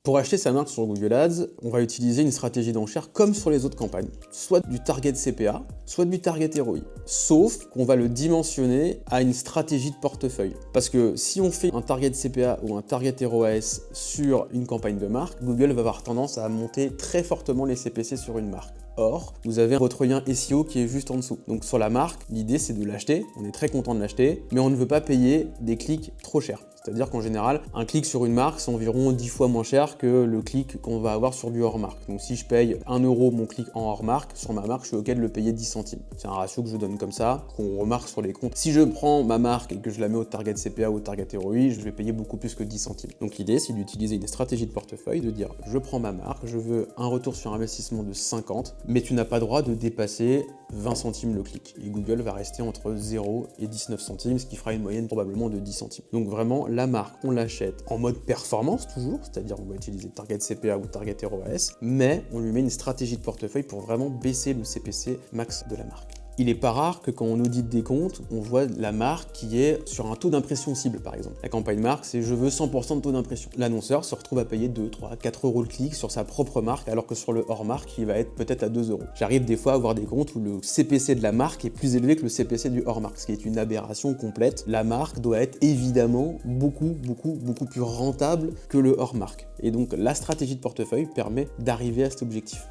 Pour acheter sa marque sur Google Ads, on va utiliser une stratégie d'enchère comme sur les autres campagnes, soit du target CPA, soit du target ROI. Sauf qu'on va le dimensionner à une stratégie de portefeuille. Parce que si on fait un target CPA ou un target ROAS sur une campagne de marque, Google va avoir tendance à monter très fortement les CPC sur une marque. Or, vous avez votre lien SEO qui est juste en dessous. Donc sur la marque, l'idée c'est de l'acheter, on est très content de l'acheter, mais on ne veut pas payer des clics trop chers. C'est-à-dire qu'en général, un clic sur une marque, c'est environ 10 fois moins cher que le clic qu'on va avoir sur du hors-marque. Donc si je paye 1 € mon clic en hors-marque, sur ma marque, je suis OK de le payer 10 centimes. C'est un ratio que je donne comme ça, qu'on remarque sur les comptes. Si je prends ma marque et que je la mets au target CPA ou au target ROI, je vais payer beaucoup plus que 10 centimes. Donc l'idée, c'est d'utiliser une stratégie de portefeuille, de dire je prends ma marque, je veux un retour sur investissement de 50, mais tu n'as pas le droit de dépasser 20 centimes le clic. Et Google va rester entre 0 et 19 centimes, ce qui fera une moyenne probablement de 10 centimes. Donc vraiment, la marque, on l'achète en mode performance toujours, c'est-à-dire on va utiliser target CPA ou target ROAS, mais on lui met une stratégie de portefeuille pour vraiment baisser le CPC max de la marque. Il n'est pas rare que quand on audite des comptes, on voit la marque qui est sur un taux d'impression cible par exemple. La campagne marque, c'est je veux 100% de taux d'impression. L'annonceur se retrouve à payer 2, 3, 4 € le clic sur sa propre marque, alors que sur le hors marque, il va être peut-être à 2 €. J'arrive des fois à voir des comptes où le CPC de la marque est plus élevé que le CPC du hors marque, ce qui est une aberration complète. La marque doit être évidemment beaucoup plus rentable que le hors marque. Et donc la stratégie de portefeuille permet d'arriver à cet objectif.